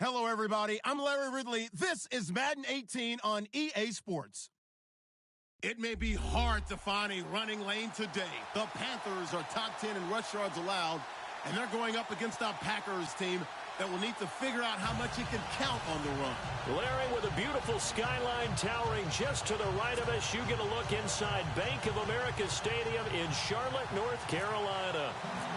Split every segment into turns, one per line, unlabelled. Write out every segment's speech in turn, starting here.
Hello, everybody. I'm Larry Ridley. This is Madden 18 on EA Sports. It may be hard to find a running lane today. The Panthers are top 10 in rush yards allowed, and they're going up against a Packers team that will need to figure out how much it can count on the run.
Larry, with a beautiful skyline towering just to the right of us, you get a look inside Bank of America Stadium in Charlotte, North Carolina.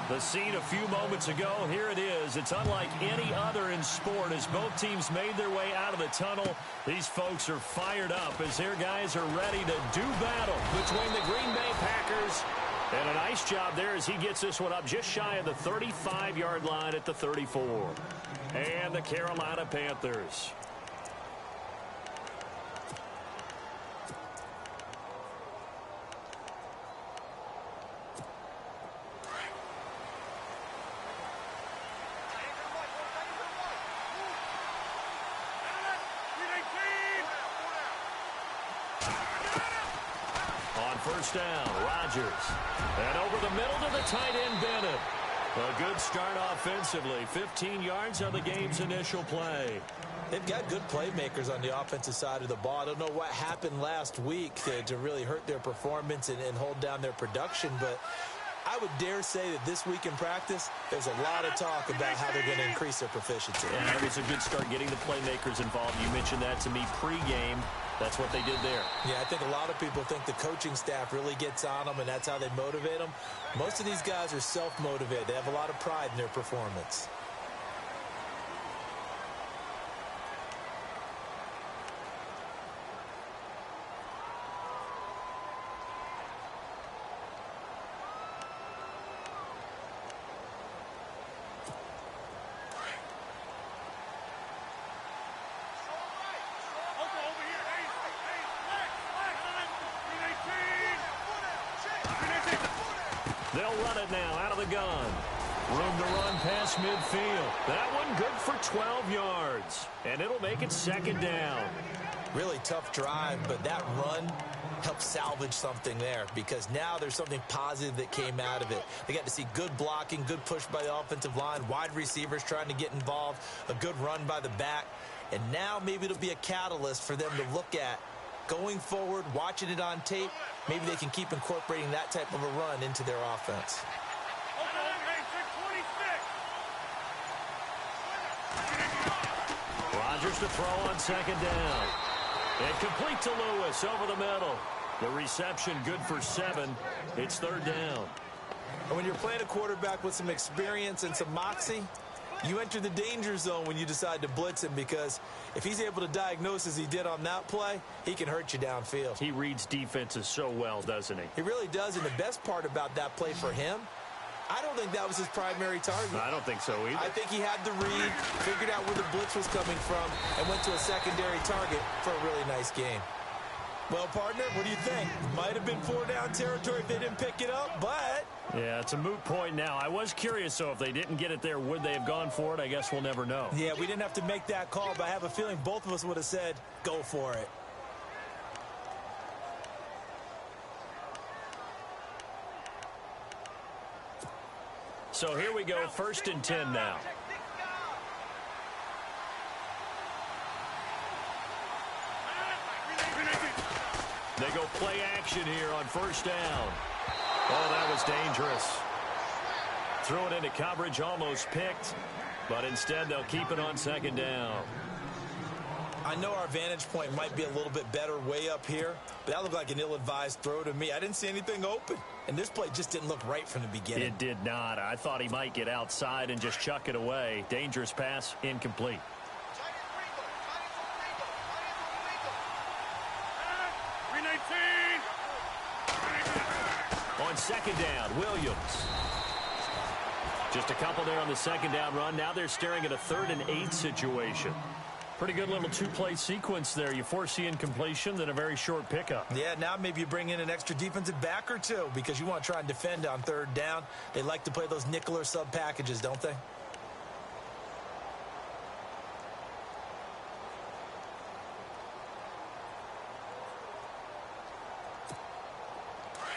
The scene a few moments ago, here it is. It's unlike any other in sport as both teams made their way out of the tunnel. These folks are fired up as their guys are ready to do battle between the Green Bay Packers. And a nice job there as he gets this one up just shy of the 35-yard line at the 34. And the Carolina Panthers. First down, Rodgers. And over the middle to the tight end, Bennett. A good start offensively. 15 yards on the game's initial play.
They've got good playmakers on the offensive side of the ball. I don't know what happened last week to really hurt their performance and hold down their production, but I would dare say that this week in practice, there's a lot of talk about how they're going to increase their proficiency.
Yeah, it was a good start getting the playmakers involved. You mentioned that to me pregame. That's what they did there.
Yeah, I think a lot of people think the coaching staff really gets on them, and that's how they motivate them. Most of these guys are self-motivated. They have a lot of pride in their performance.
They'll run it now out of the gun. Room to run past midfield. That one good for 12 yards. And it'll make it second down.
Really tough drive, but that run helped salvage something there because now there's something positive that came out of it. They got to see good blocking, good push by the offensive line, wide receivers trying to get involved, a good run by the back. And now maybe it'll be a catalyst for them to look at going forward, watching it on tape. Maybe they can keep incorporating that type of a run into their offense.
Rodgers to throw on second down. And complete to Lewis over the middle. The reception good for 7. It's third down.
And when you're playing a quarterback with some experience and some moxie, you enter the danger zone when you decide to blitz him because if he's able to diagnose as he did on that play, he can hurt you downfield.
He reads defenses so well, doesn't he?
He really does, and the best part about that play for him, I don't think that was his primary target.
I don't think so either.
I think he had the read, figured out where the blitz was coming from, and went to a secondary target for a really nice game. Well, partner, what do you think? Might have been 4-down territory if they didn't pick it up, but...
Yeah, it's a moot point now. I was curious, so if they didn't get it there, would they have gone for it? I guess we'll never know.
Yeah, we didn't have to make that call, but I have a feeling both of us would have said, go for it.
So here we go, 1st and 10 now. They go play action here on 1st down. Oh, that was dangerous. Threw it into coverage, almost picked, but instead they'll keep it on 2nd down.
I know our vantage point might be a little bit better way up here, but that looked like an ill-advised throw to me. I didn't see anything open, and this play just didn't look right from the beginning.
It did not. I thought he might get outside and just chuck it away. Dangerous pass, incomplete. On 2nd down, Williams. Just a couple there on the 2nd down run. Now they're staring at a 3rd and 8 situation. Pretty good little 2-play sequence there. You force the incompletion, then a very short pickup.
Yeah, now maybe you bring in an extra defensive back or two because you want to try and defend on 3rd down. They like to play those nickel or sub packages, don't they?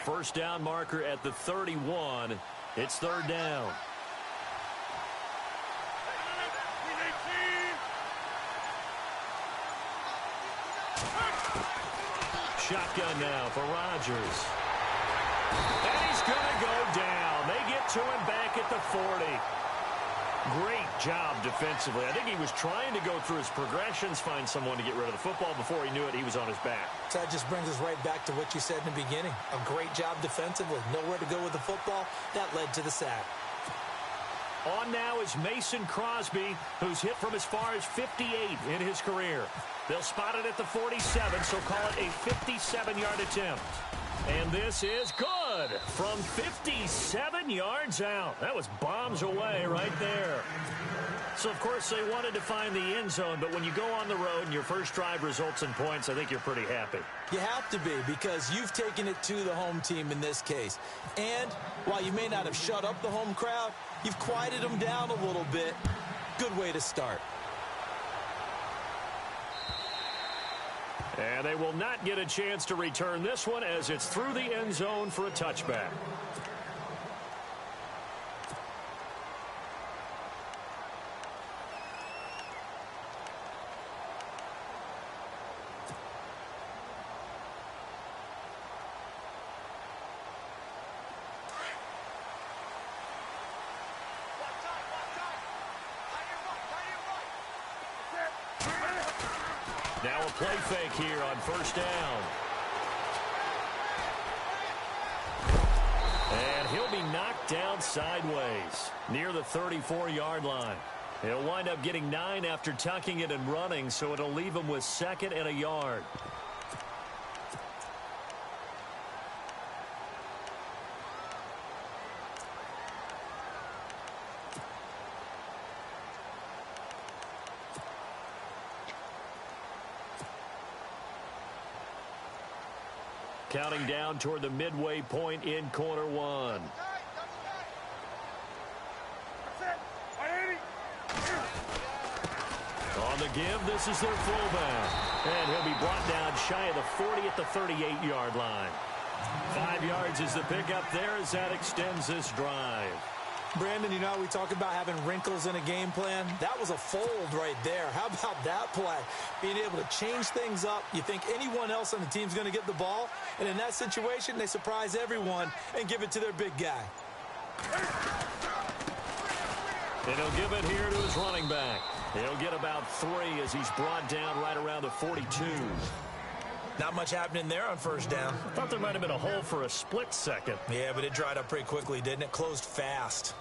First down marker at the 31. It's 3rd down. shotgun now for Rodgers. And he's going to go down. They get to him back at the 40. Great job defensively. I think he was trying to go through his progressions, find someone to get rid of the football. Before he knew it, he was on his back.
So that just brings us right back to what you said in the beginning. A great job defensively. Nowhere to go with the football. That led to the sack.
On now is Mason Crosby, who's hit from as far as 58 in his career. They'll spot it at the 47, so call it a 57-yard attempt. And this is good from 57 yards out. That was bombs away right there. So, of course, they wanted to find the end zone, but when you go on the road and your first drive results in points, I think you're pretty happy.
You have to be, because you've taken it to the home team in this case. And while you may not have shut up the home crowd, you've quieted them down a little bit. Good way to start.
And they will not get a chance to return this one as it's through the end zone for a touchback. Now a play fake here on first down. And he'll be knocked down sideways near the 34-yard line. He'll wind up getting 9 after tucking it and running, so it'll leave him with 2nd and a yard. Counting down toward the midway point in quarter one. On the give, this is their fullback. And he'll be brought down shy of the 40 at the 38-yard line. 5 yards is the pickup there as that extends this drive.
Brandon, you know how we talk about having wrinkles in a game plan? That was a fold right there. How about that play? Being able to change things up. You think anyone else on the team's going to get the ball, and in that situation, they surprise everyone and give it to their big guy.
And he'll give it here to his running back. He'll get about 3 as he's brought down right around the 42.
Not much happening there on first down.
Thought there might have been a hole for a split second.
Yeah, but it dried up pretty quickly, didn't it? Closed fast.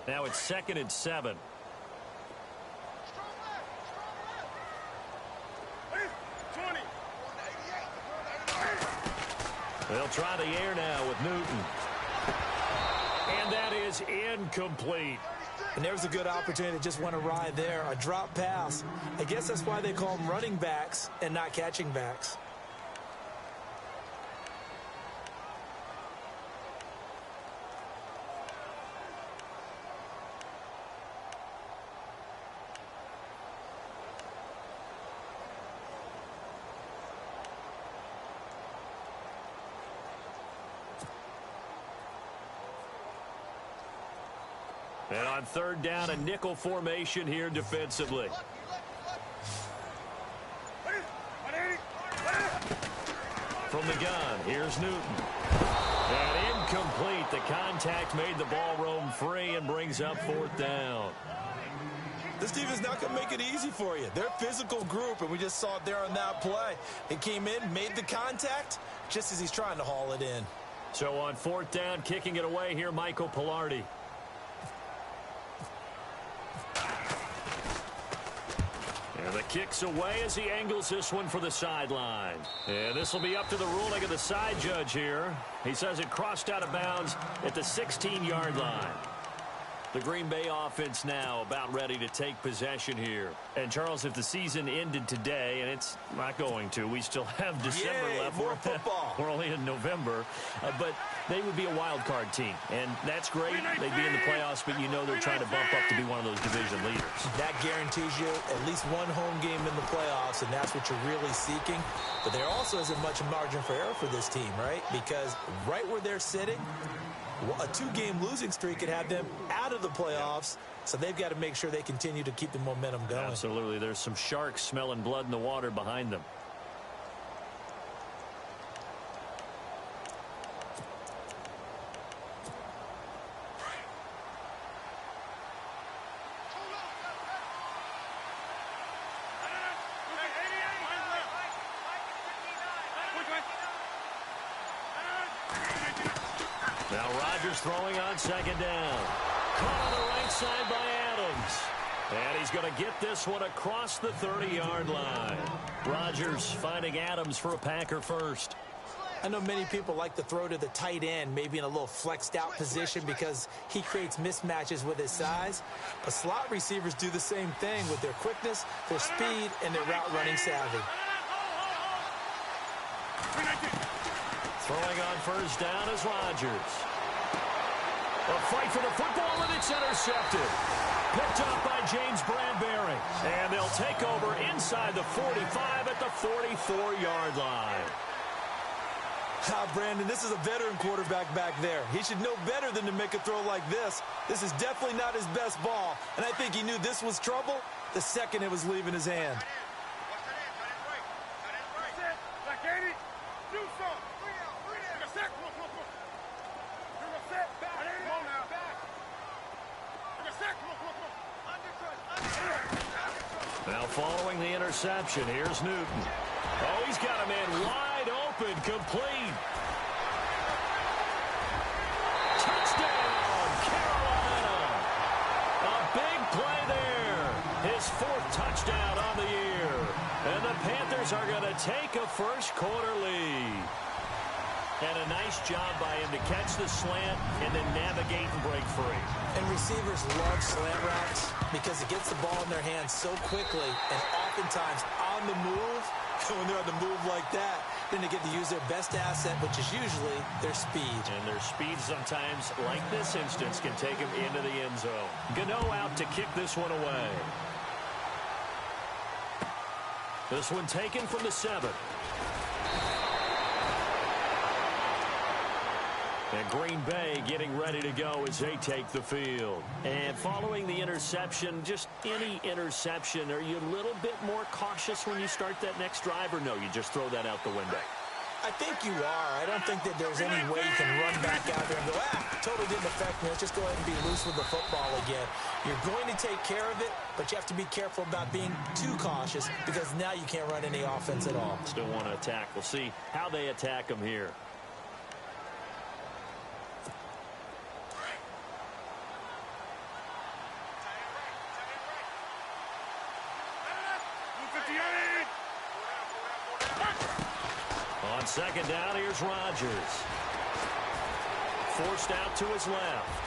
Now it's 2nd and 7. They'll try the air now with Newton. And that is incomplete.
And there's a good opportunity that just went awry there. A drop pass. I guess that's why they call them running backs and not catching backs.
And on third down, a nickel formation here defensively. From the gun, here's Newton. And incomplete. The contact made the ball roam free and brings up 4th down.
This team is not going to make it easy for you. They're a physical group, and we just saw it there on that play. They came in, made the contact, just as he's trying to haul it in.
So on 4th down, kicking it away here, Michael Pilardi. And the kick's away as he angles this one for the sideline. And this will be up to the ruling of the side judge here. He says it crossed out of bounds at the 16-yard line. The Green Bay offense now about ready to take possession here. And, Charles, if the season ended today, and it's not going to, we still have December left.
More football.
We're only in November. But they would be a wild card team. And that's great. They'd be in the playoffs, but you know they're trying to bump up to be one of those division leaders. That
guarantees you at least one home game in the playoffs, and that's what you're really seeking. But there also isn't much margin for error for this team, right? Because right where they're sitting, A 2-game losing streak could have them out of the playoffs, so they've got to make sure they continue to keep the momentum going.
Absolutely. There's some sharks smelling blood in the water behind them. Now Rodgers throwing on second down. Caught on the right side by Adams. And he's going to get this one across the 30-yard line. Rodgers finding Adams for a Packer first.
I know many people like to throw to the tight end, maybe in a little flexed out position because he creates mismatches with his size. But slot receivers do the same thing with their quickness, their speed, and their route running savvy.
Throwing on first down is Rodgers. A fight for the football, and it's intercepted. Picked up by James Bradbury. And they'll take over inside the 45 at the 44-yard line.
Brandon, this is a veteran quarterback back there. He should know better than to make a throw like this. This is definitely not his best ball, and I think he knew this was trouble the second it was leaving his hand.
Now following the interception, here's Newton. Oh, he's got a man wide open, complete. Touchdown, Carolina. A big play there. His 4th touchdown on the year. And the Panthers are going to take a first quarter lead. And a nice job by him to catch the slant and then navigate and break free.
And receivers love slant routes because it gets the ball in their hands so quickly and oftentimes on the move. When they're on the move like that, then they get to use their best asset, which is usually their speed.
And their speed sometimes, like this instance, can take them into the end zone. Gano out to kick this one away. This one taken from the 7. And Green Bay getting ready to go as they take the field. And following the interception, just any interception, are you a little bit more cautious when you start that next drive, or no, you just throw that out the window?
I think you are. I don't think that there's any way you can run back out there and go, totally didn't affect me. Let's just go ahead and be loose with the football again. You're going to take care of it, but you have to be careful about being too cautious because now you can't run any offense at all.
Still want to attack. We'll see how they attack them here. On second down, here's Rodgers. Forced out to his left.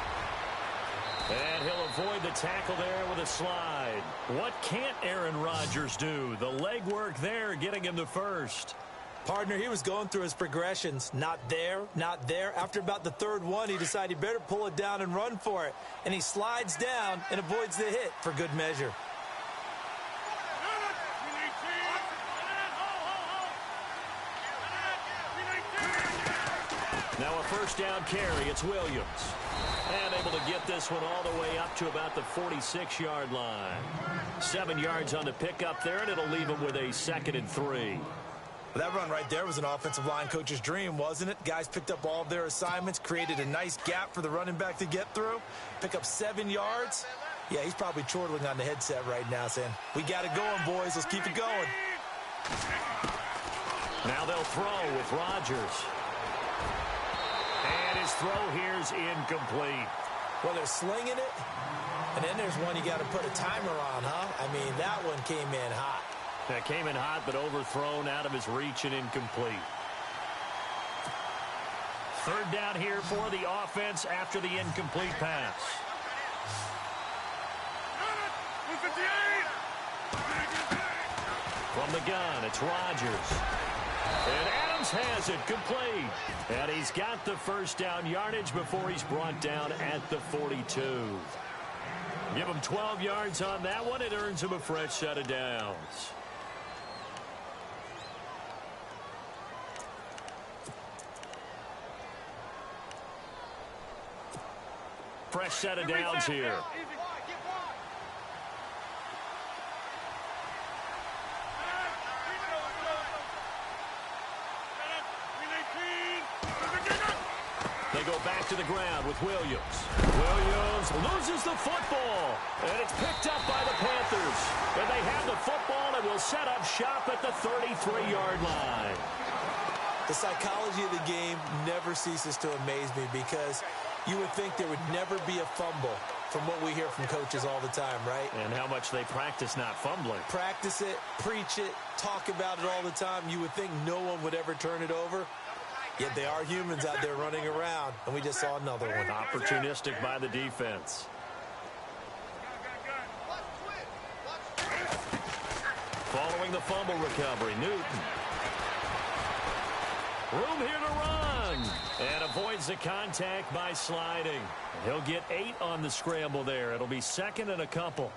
And he'll avoid the tackle there with a slide. What can't Aaron Rodgers do? The legwork there getting him the first.
Partner, he was going through his progressions. Not there, not there. After about the 3rd one, he decided he better pull it down and run for it. And he slides down and avoids the hit for good measure.
Now a first down carry. It's Williams. And able to get this one all the way up to about the 46-yard line. 7 yards on the pickup there, and it'll leave him with a 2nd and 3.
That run right there was an offensive line coach's dream, wasn't it? Guys picked up all of their assignments, created a nice gap for the running back to get through. Pick up 7 yards. Yeah, he's probably chortling on the headset right now saying, we got it going, boys. Let's keep it going.
Now they'll throw with Rodgers. And his throw here's incomplete.
Well, they're slinging it, and then there's one you got to put a timer on, huh? I mean, that one came in hot.
That came in hot, but overthrown out of his reach and incomplete. 3rd down here for the offense after the incomplete pass. From the gun, it's Rodgers. And Adams has it complete. And he's got the first down yardage before he's brought down at the 42. Give him 12 yards on that one. It earns him a fresh set of downs. fresh set of downs here. They go back to the ground with Williams. Williams loses the football. And it's picked up by the Panthers. And they have the football and will set up shop at the 33-yard line.
The psychology of the game never ceases to amaze me because you would think there would never be a fumble from what we hear from coaches all the time, right?
And how much they practice not fumbling.
Practice it, preach it, talk about it all the time. You would think no one would ever turn it over. Yet they are humans out there running around, and we just saw another one.
Opportunistic by the defense. Following the fumble recovery, Newton. Room here to run. And avoids the contact by sliding. He'll get 8 on the scramble there. It'll be second and a couple.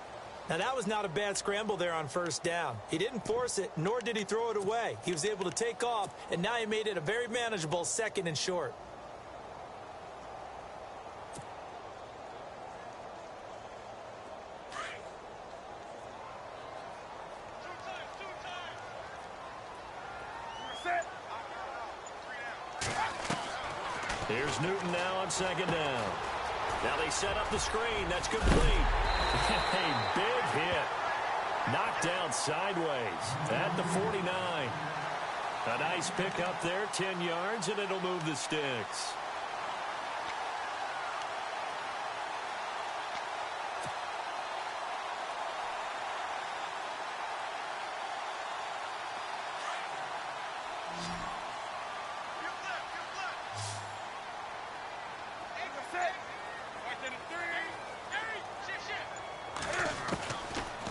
Now, that was not a bad scramble there on first down. He didn't force it, nor did he throw it away. He was able to take off, and now he made it a very manageable second and short.
Here's Newton now on second down. Now they set up the screen. That's complete. A big hit. Knocked down sideways at the 49. A nice pick up there, 10 yards, and it'll move the sticks.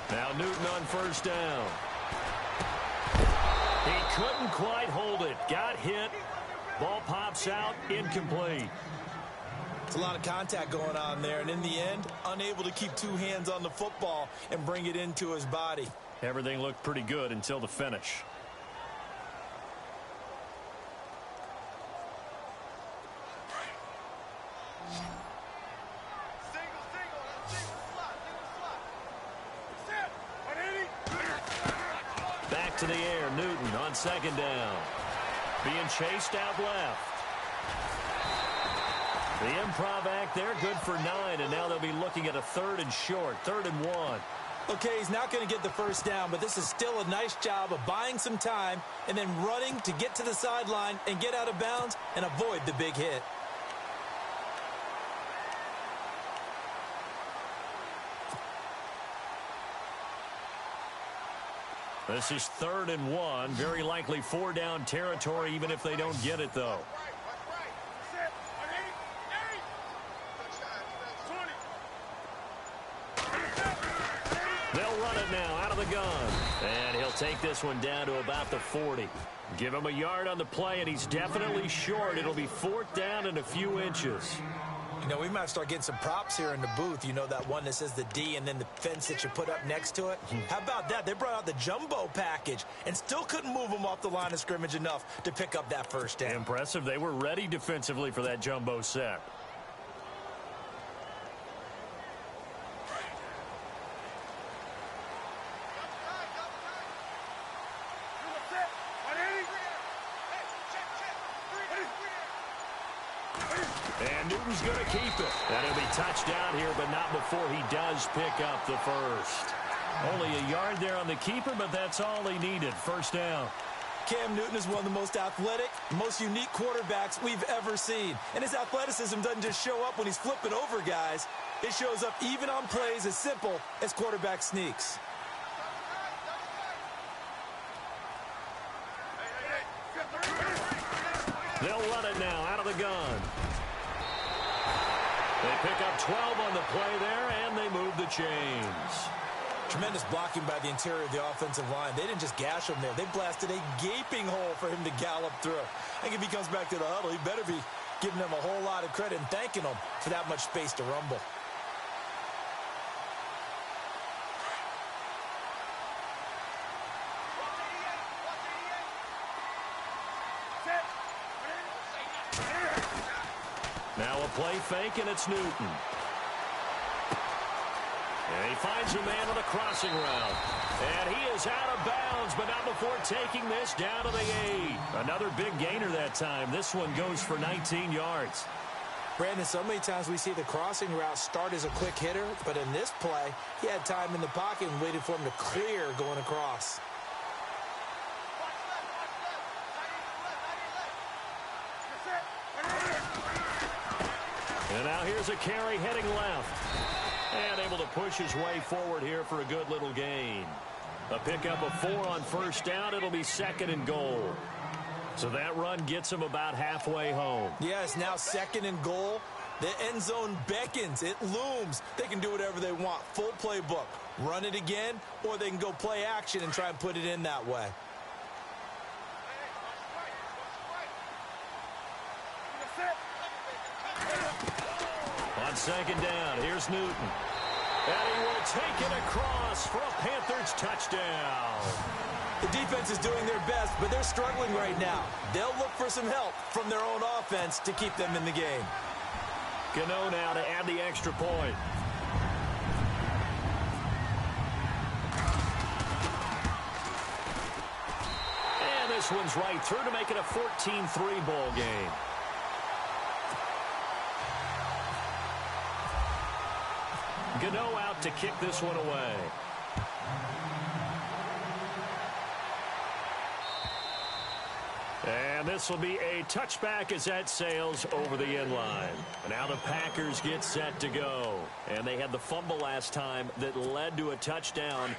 Now Newton on first down. He couldn't quite hold it. Got hit. Ball pops out. Incomplete.
It's a lot of contact going on there, and in the end, unable to keep two hands on the football and bring it into his body.
Everything looked pretty good until the finish. Back to the air, Newton on second down. Being chased out left. The improv act there, good for 9, and now they'll be looking at a third and short, 3rd and 1.
Okay, he's not going to get the first down, but this is still a nice job of buying some time and then running to get to the sideline and get out of bounds and avoid the big hit.
This is 3rd and 1. Very likely 4-down territory, even if they don't get it, though. They'll run it now out of the gun. And he'll take this one down to about the 40. Give him a yard on the play, and he's definitely short. It'll be 4th down and a few inches.
You know, we might start getting some props here in the booth. You know, that one that says the D and then the fence that you put up next to it? How about that? They brought out the jumbo package and still couldn't move them off the line of scrimmage enough to pick up that first down.
Impressive. They were ready defensively for that jumbo set. And Newton's going to keep it. And he'll be touched down here, but not before he does pick up the first. Only a yard there on the keeper, but that's all he needed. First down.
Cam Newton is one of the most athletic, most unique quarterbacks we've ever seen. And his athleticism doesn't just show up when he's flipping over guys. It shows up even on plays as simple as quarterback sneaks.
They'll run it now out of the gun. They pick up 12 on the play there, and they move the chains.
Tremendous blocking by the interior of the offensive line. They didn't just gash him there. They blasted a gaping hole for him to gallop through. I think if he comes back to the huddle, he better be giving them a whole lot of credit and thanking them for that much space to rumble.
Now a play fake, and it's Newton. He finds a man on the crossing route. And he is out of bounds, but not before taking this down to the 8. Another big gainer that time. This one goes for 19 yards.
Brandon, so many times we see the crossing route start as a quick hitter, but in this play, he had time in the pocket and waited for him to clear going across.
And now here's a carry heading left. And able to push his way forward here for a good little gain. A pickup of 4 on first down. It'll be 2nd and goal. So that run gets him about halfway home.
Yes, now 2nd and goal. The end zone beckons. It looms. They can do whatever they want. Full playbook. Run it again, or they can go play action and try and put it in that way.
On 2nd down, here's Newton. And he will take it across for a Panthers touchdown.
The defense is doing their best, but they're struggling right now. They'll look for some help from their own offense to keep them in the game.
Gano now to add the extra point. And this one's right through to make it a 14-3 ball game. Gano out to kick this one away. And this will be a touchback as that sails over the end line. And now the Packers get set to go. And they had the fumble last time that led to a touchdown.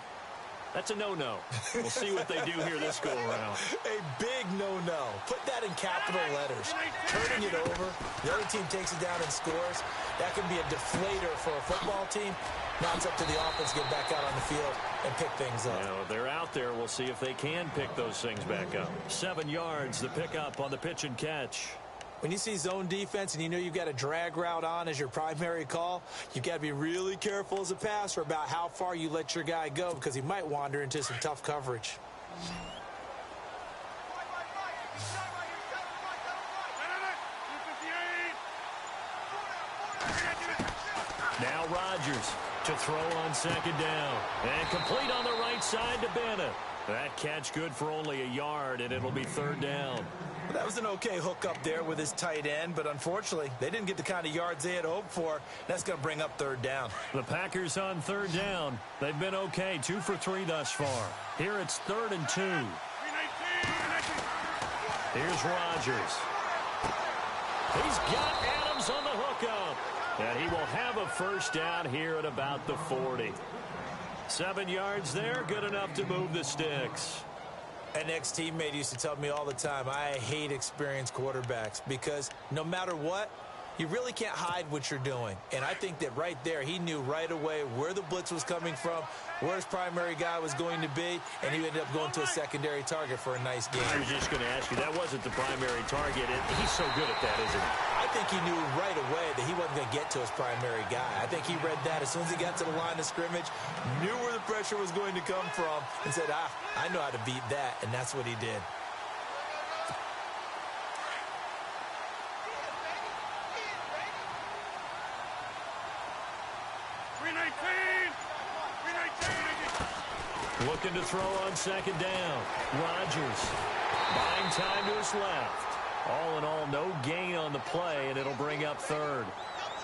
That's a no-no. We'll see what they do here this go-around.
A big no-no. Put that in capital letters. Turning it over. The other team takes it down and scores. That can be a deflator for a football team. Now it's up to the offense to get back out on the field and pick things up.
Now, they're out there. We'll see if they can pick those things back up. 7 yards, the pickup on the pitch and catch.
When you see zone defense and you know you've got a drag route on as your primary call, you've got to be really careful as a passer about how far you let your guy go because he might wander into some tough coverage.
Now Rodgers to throw on 2nd down. And complete on the right side to Bennett. That catch good for only a yard, and it'll be 3rd down.
That was an okay hook up there with his tight end, but unfortunately, they didn't get the kind of yards they had hoped for. That's going to bring up 3rd down.
The Packers on 3rd down. They've been okay, 2 for 3 thus far. Here it's 3rd and 2. Here's Rodgers. He's got Adams on the hookup. And he will have a first down here at about the 40. 7 yards there, good enough to move the sticks.
An ex-teammate used to tell me all the time, I hate experienced quarterbacks because no matter what, you really can't hide what you're doing. And I think that right there, he knew right away where the blitz was coming from, where his primary guy was going to be, and he ended up going to a secondary target for a nice game.
I was just going to ask you, that wasn't the primary target. He's so good at that, isn't he?
I think he knew right away that he wasn't going to get to his primary guy. I think he read that as soon as he got to the line of scrimmage, knew where the pressure was going to come from, and said, I know how to beat that, and that's what he did.
Looking to throw on 2nd down. Rodgers buying time to his left. All in all, no gain on the play, and it'll bring up 3rd.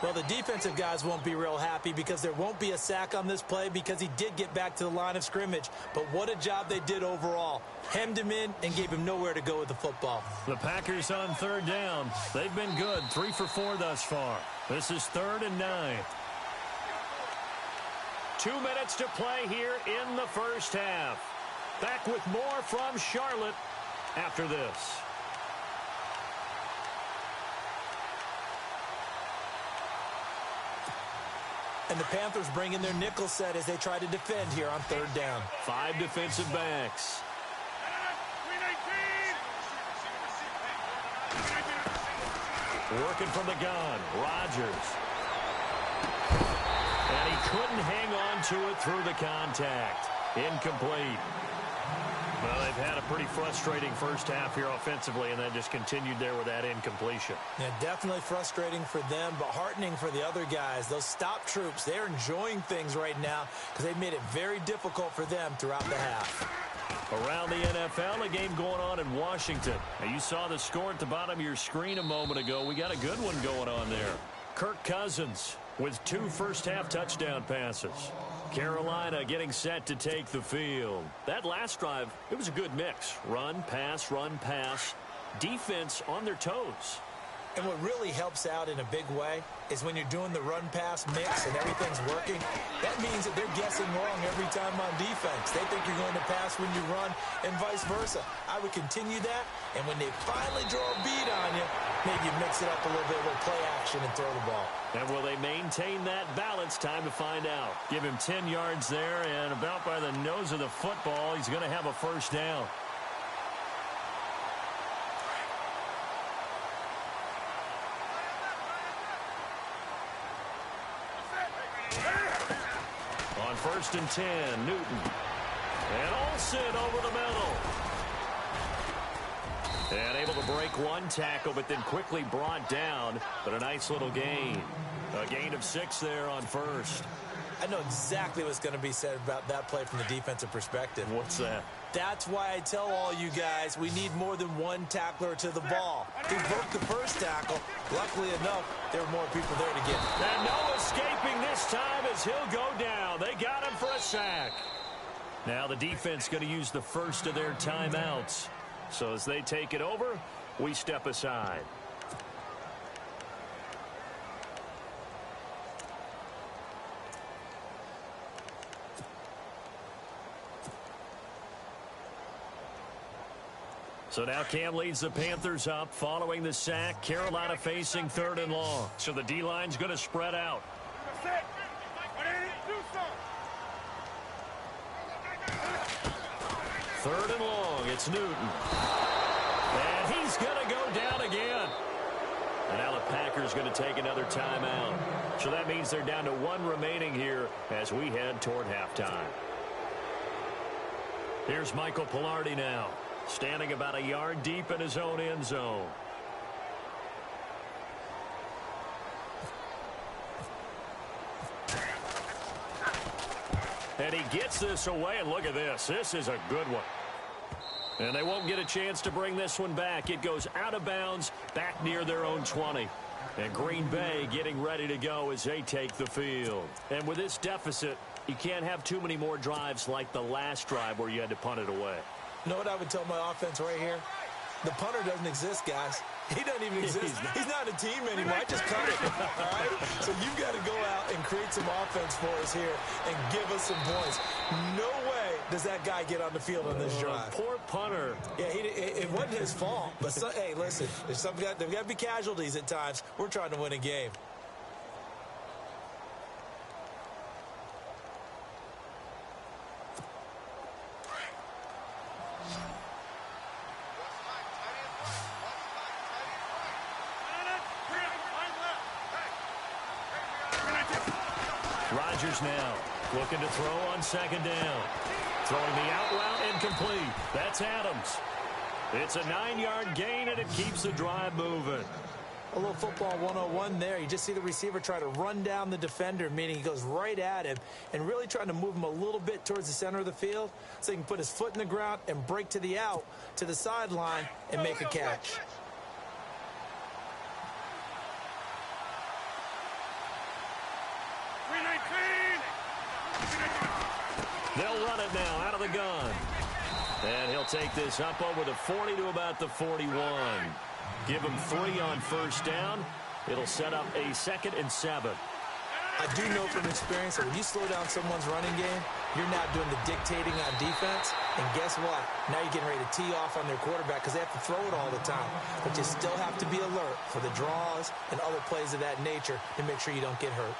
Well, the defensive guys won't be real happy because there won't be a sack on this play because he did get back to the line of scrimmage. But what a job they did overall. Hemmed him in and gave him nowhere to go with the football.
The Packers on 3rd down. They've been good, 3 for 4 thus far. This is 3rd and 9. 2 minutes to play here in the first half. Back with more from Charlotte after this.
And the Panthers bring in their nickel set as they try to defend here on 3rd down.
5 defensive backs. Working from the gun, Rodgers. And he couldn't hang on to it through the contact. Incomplete. Well, they've had a pretty frustrating first half here offensively, and that just continued there with that incompletion.
Yeah, definitely frustrating for them, but heartening for the other guys. Those stop troops, they're enjoying things right now because they've made it very difficult for them throughout the half.
Around the NFL, a game going on in Washington. Now, you saw the score at the bottom of your screen a moment ago. We got a good one going on there. Kirk Cousins with 2 first-half touchdown passes. Carolina getting set to take the field. That last drive, it was a good mix. Run, pass, defense on their toes.
And what really helps out in a big way is when you're doing the run-pass mix and everything's working, that means that they're guessing wrong every time on defense. They think you're going to pass when you run and vice versa. I would continue that, and when they finally draw a beat on you, maybe you mix it up a little bit with play action and throw the ball.
And will they maintain that balance? Time to find out. Give him 10 yards there, and about by the nose of the football, he's going to have a first down. On 1st and 10, Newton. And Olsen over the middle. And able to break one tackle, but then quickly brought down. But a nice little gain. A gain of 6 there on 1st.
I know exactly what's going to be said about that play from the defensive perspective.
What's that?
That's why I tell all you guys we need more than one tackler to the ball. He broke the first tackle. Luckily enough, there were more people there to get him.
And no escaping this time as he'll go down. They got him for a sack. Now the defense going to use the first of their timeouts. So as they take it over, we step aside. So now Cam leads the Panthers up following the sack. Carolina facing 3rd and long. So the D-line's going to spread out. 3rd and long. It's Newton. And he's going to go down again. And now the Packers going to take another timeout. So that means they're down to 1 remaining here as we head toward halftime. Here's Michael Pilardi now, standing about a yard deep in his own end zone. And he gets this away, and look at this. This is a good one. And they won't get a chance to bring this one back. It goes out of bounds, back near their own 20. And Green Bay getting ready to go as they take the field. And with this deficit, you can't have too many more drives like the last drive where you had to punt it away.
You know what I would tell my offense right here? The punter doesn't exist, guys. He doesn't even exist. He's not a team anymore. I just cut it, all right? So you've got to go out and create some offense for us here and give us some points. No way does that guy get on the field on this drive.
Poor punter.
Yeah, it wasn't his fault. But, hey, listen, there's got to be casualties at times. We're trying to win a game.
Rodgers now looking to throw on 2nd down. Throwing the out route incomplete. That's Adams. It's a 9-yard gain, and it keeps the drive moving.
A little football 101 there. You just see the receiver try to run down the defender, meaning he goes right at him and really trying to move him a little bit towards the center of the field so he can put his foot in the ground and break to the out, to the sideline, and make a catch.
They'll run it now out of the gun. And he'll take this up over the 40 to about the 41. Give him 3 on 1st down. It'll set up a 2nd and 7.
I do know from experience that when you slow down someone's running game, you're not doing the dictating on defense. And guess what? Now you're getting ready to tee off on their quarterback because they have to throw it all the time. But you still have to be alert for the draws and other plays of that nature to make sure you don't get hurt.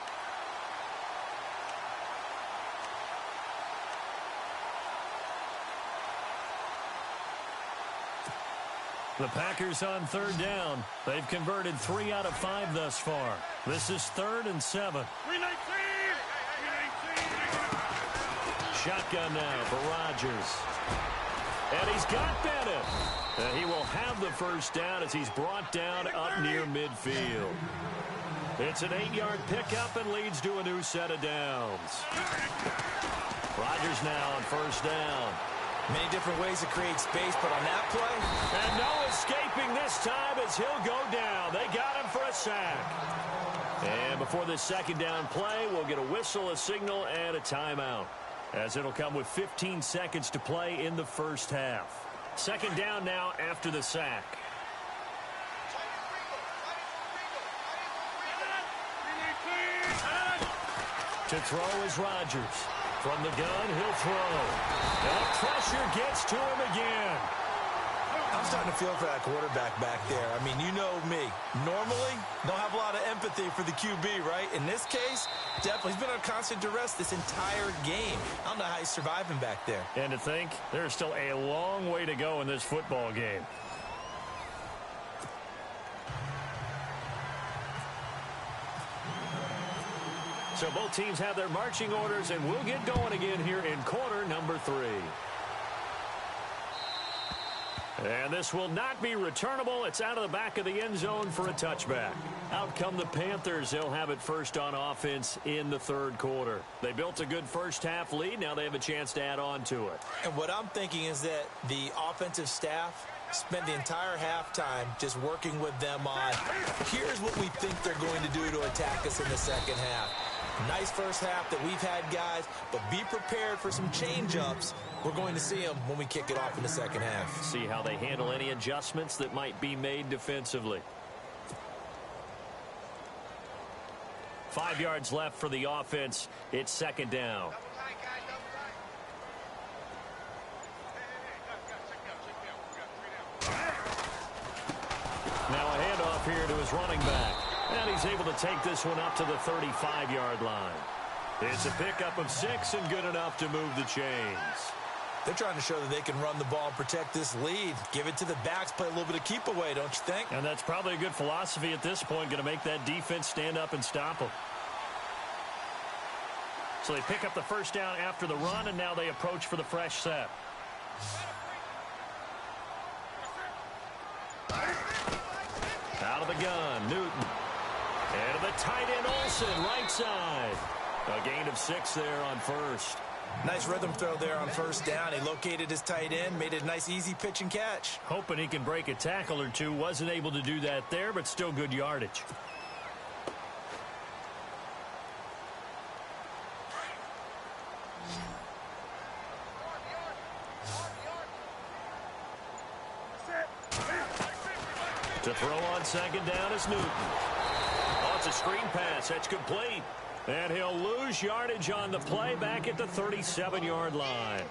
The Packers on 3rd down. They've converted 3 out of 5 thus far. This is 3rd and 7. Shotgun now for Rodgers. And he's got Bennett. He will have the first down as he's brought down up near midfield. It's an 8-yard pickup and leads to a new set of downs. Rodgers now on first down.
Many different ways to create space, but on that play,
and no escaping this time as he'll go down. They got him for a sack. And before this second down play, we'll get a whistle, a signal, and a timeout, as it'll come with 15 seconds to play in the first half. Second down now after the sack. To throw is Rodgers. From the gun, he'll throw. And the pressure gets to him again.
I'm starting to feel for that quarterback back there. I mean, you know me. Normally, don't have a lot of empathy for the QB, right? In this case, definitely. He's been under constant duress this entire game. I don't know how he's surviving back there.
And to think, there's still a long way to go in this football game. So both teams have their marching orders, and we'll get going again here in quarter number 3. And this will not be returnable. It's out of the back of the end zone for a touchback. Out come the Panthers. They'll have it first on offense in the third quarter. They built a good first-half lead. Now they have a chance to add on to it.
And what I'm thinking is that the offensive staff spent the entire halftime just working with them on, here's what we think they're going to do to attack us in the second half. Nice first half that we've had, guys, but be prepared for some change-ups. We're going to see them when we kick it off in the second half.
See how they handle any adjustments that might be made defensively. 5 yards left for the offense. It's second down. Now a handoff here to his running back. And he's able to take this one up to the 35-yard line. It's a pickup of 6 and good enough to move the chains.
They're trying to show that they can run the ball and protect this lead. Give it to the backs, play a little bit of keep away, don't you think?
And that's probably a good philosophy at this point, going to make that defense stand up and stop them. So they pick up the first down after the run, and now they approach for the fresh set. Out of the gun, Newton. And to the tight end, Olsen, right side. A gain of 6 there on first.
Nice rhythm throw there on first down. He located his tight end, made it a nice easy pitch and catch.
Hoping he can break a tackle or two. Wasn't able to do that there, but still good yardage. To throw on second down is Newton. Oh, it's a screen pass. That's complete. And he'll lose yardage on the play back at the 37-yard line.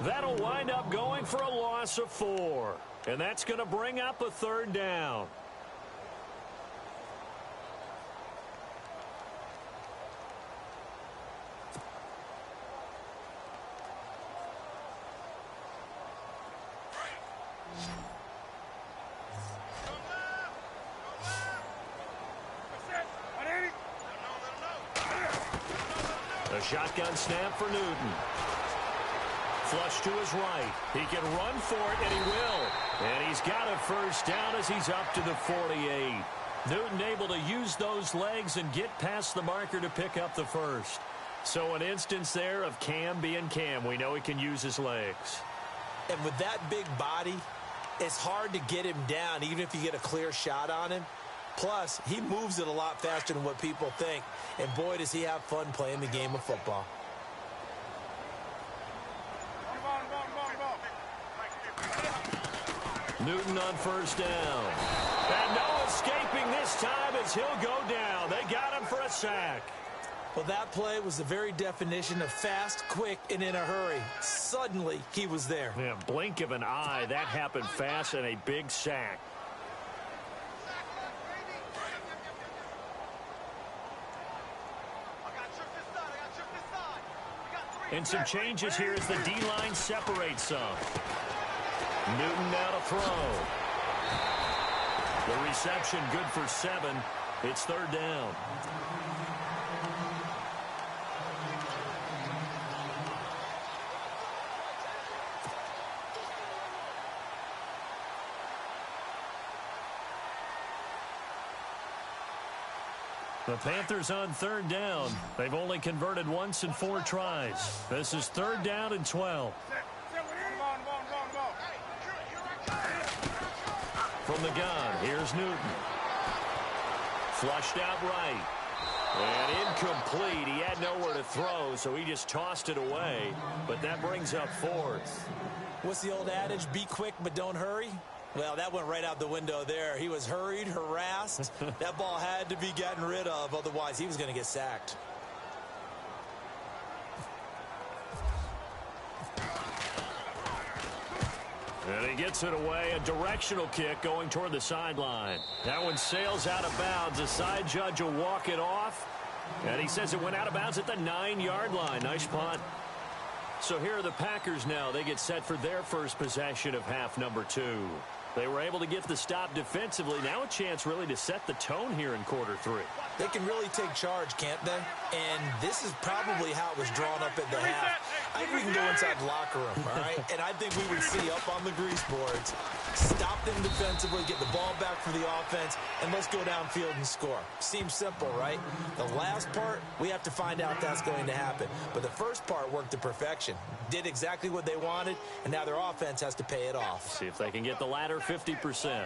That'll wind up going for a loss of 4. And that's going to bring up a third down. A shotgun snap for Newton. Flush to his right. He can run for it, and he will. And he's got a first down as he's up to the 48. Newton able to use those legs and get past the marker to pick up the first. So an instance there of Cam being Cam. We know he can use his legs.
And with that big body, it's hard to get him down, even if you get a clear shot on him. Plus, he moves it a lot faster than what people think. And boy, does he have fun playing the game of football.
Newton on first down. And no escaping this time as he'll go down. They got him for a sack.
Well, that play was the very definition of fast, quick, and in a hurry. Suddenly, he was there.
Yeah, blink of an eye. That happened fast and a big sack. And some changes here as the D-line separates some. Newton now to throw. The reception good for 7. It's third down. The Panthers on 3rd down. They've only converted once in 4 tries. This is 3rd down and 12. From the gun, here's Newton. Flushed out right. And incomplete. He had nowhere to throw, so he just tossed it away. But that brings up 4th.
What's the old adage? Be quick, but don't hurry. Well, that went right out the window there. He was hurried, harassed. That ball had to be gotten rid of. Otherwise, he was going to get sacked.
And he gets it away. A directional kick going toward the sideline. That one sails out of bounds. The side judge will walk it off. And he says it went out of bounds at the 9-yard line. Nice punt. So here are the Packers now. They get set for their first possession of half number 2. They were able to get the stop defensively. Now a chance really to set the tone here in quarter 3.
They can really take charge, can't they? And this is probably how it was drawn up at the half. I think we can go inside the locker room, all right? And I think we would see up on the grease boards, stop them defensively, get the ball back for the offense, and let's go downfield and score. Seems simple, right? The last part, we have to find out that's going to happen. But the first part worked to perfection. Did exactly what they wanted, and now their offense has to pay it off.
See if they can get the latter 50%.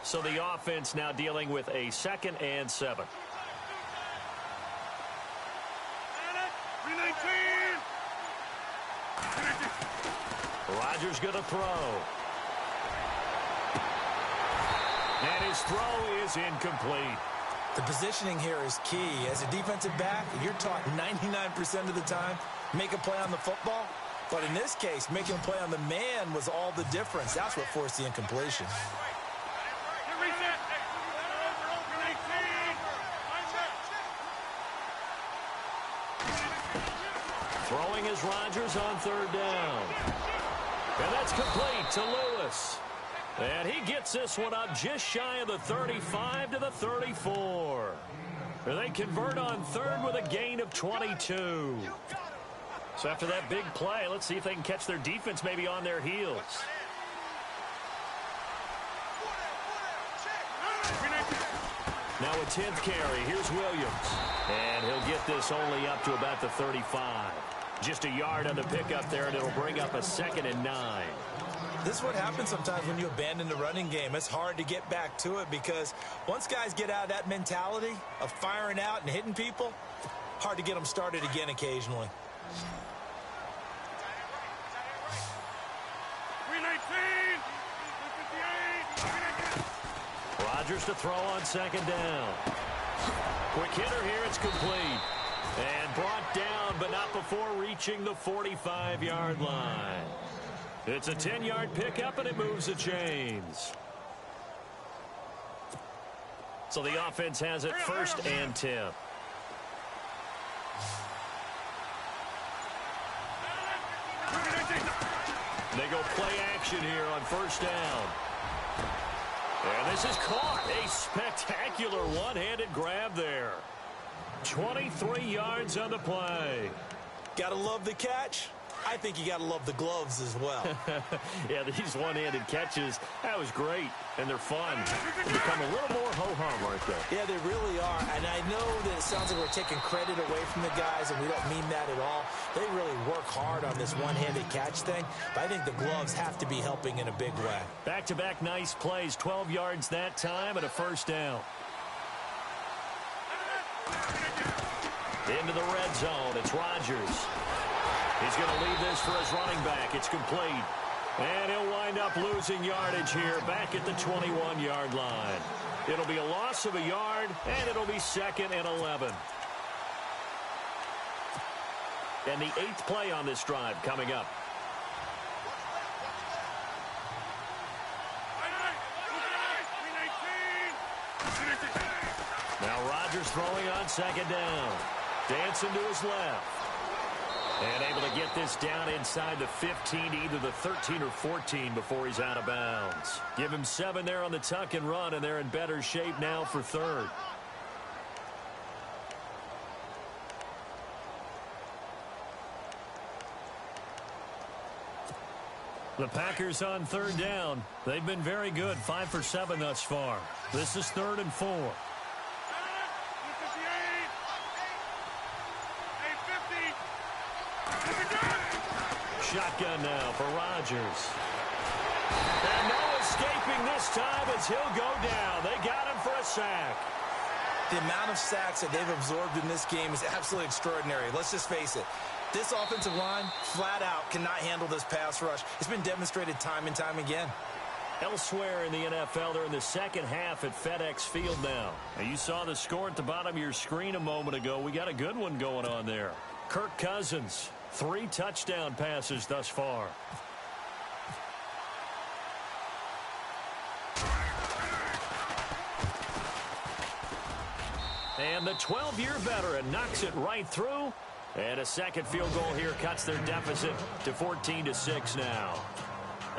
So the offense now dealing with a 2nd and 7. Rodgers going to throw. And his throw is incomplete.
The positioning here is key. As a defensive back, you're taught 99% of the time, make a play on the football. But in this case, making a play on the man was all the difference. That's what forced the incompletion.
Throwing is Rodgers on 3rd down. And that's complete to Lewis. And he gets this one up just shy of the 35 to the 34. And they convert on 3rd with a gain of 22. So after that big play, let's see if they can catch their defense maybe on their heels. Now a 10th carry. Here's Williams. And he'll get this only up to about the 35. Just a yard on the pickup there, and it'll bring up a 2nd and 9.
This is what happens sometimes when you abandon the running game. It's hard to get back to it because once guys get out of that mentality of firing out and hitting people, hard to get them started again occasionally.
Rodgers to throw on 2nd down. Quick hitter here, it's complete. And brought down, but not before reaching the 45-yard line. It's a 10-yard pickup, and it moves the chains. So the offense has it 1st and 10. They go play action here on 1st down. And this is caught. A spectacular one-handed grab there. 23 yards on the play.
Gotta love the catch. I think you got to love the gloves as well.
Yeah, these one-handed catches, that was great, and they're fun. They become a little more ho-hum, aren't they?
Yeah, they really are, and I know that it sounds like we're taking credit away from the guys, and we don't mean that at all. They really work hard on this one-handed catch thing, but I think the gloves have to be helping in a big way.
Back-to-back nice plays, 12 yards that time, and a 1st down. Into the red zone, it's Rodgers. He's going to leave this for his running back. It's complete. And he'll wind up losing yardage here back at the 21-yard line. It'll be a loss of a yard, and it'll be 2nd and 11. And the 8th play on this drive coming up. Now Rodgers throwing on 2nd down. Dancing to his left. And able to get this down inside the 15 to either the 13 or 14 before he's out of bounds. Give him 7 there on the tuck and run, and they're in better shape now for 3rd. The Packers on third down. They've been very good, 5 for 7 thus far. This is 3rd and 4. Shotgun now for Rodgers. And no escaping this time as he'll go down. They got him for a sack.
The amount of sacks that they've absorbed in this game is absolutely extraordinary. Let's just face it. This offensive line, flat out, cannot handle this pass rush. It's been demonstrated time and time again.
Elsewhere in the NFL, they're in the second half at FedEx Field now. And you saw the score at the bottom of your screen a moment ago. We got a good one going on there. Kirk Cousins, 3 touchdown passes thus far. And the 12-year veteran knocks it right through. And a second field goal here cuts their deficit to 14-6 now.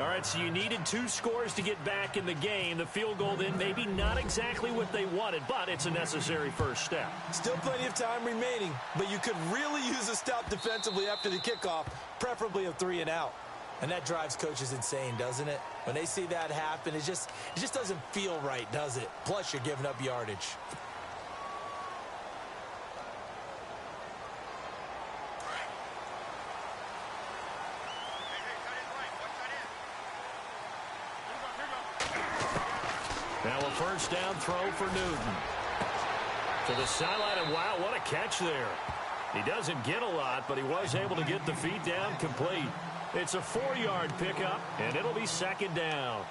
All right, so you needed 2 scores to get back in the game. The field goal then maybe not exactly what they wanted, but it's a necessary first step.
Still plenty of time remaining, but you could really use a stop defensively after the kickoff, preferably a 3 and out. And that drives coaches insane, doesn't it? When they see that happen, it just doesn't feel right, does it? Plus, you're giving up yardage.
Now a first down throw for Newton. To the sideline, and wow, what a catch there. He doesn't get a lot, but he was able to get the feet down complete. It's a 4-yard pickup, and it'll be second down.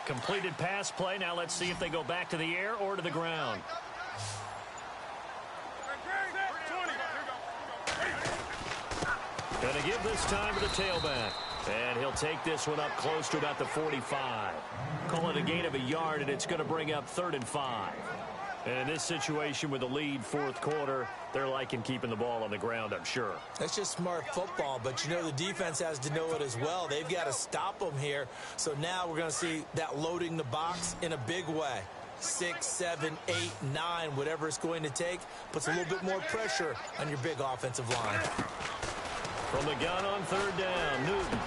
Completed pass play. Now let's see if they go back to the air or to the ground. Going to give this time to the tailback. And he'll take this one up close to about the 45. Call it a gain of a yard, and it's going to bring up 3rd and 5. And in this situation with the lead, 4th quarter, they're liking keeping the ball on the ground, I'm sure.
That's just smart football, but you know the defense has to know it as well. They've got to stop them here. So now we're going to see that loading the box in a big way. 6, 7, 8, 9, whatever it's going to take, puts a little bit more pressure on your big offensive line.
From the gun on 3rd down, Newton.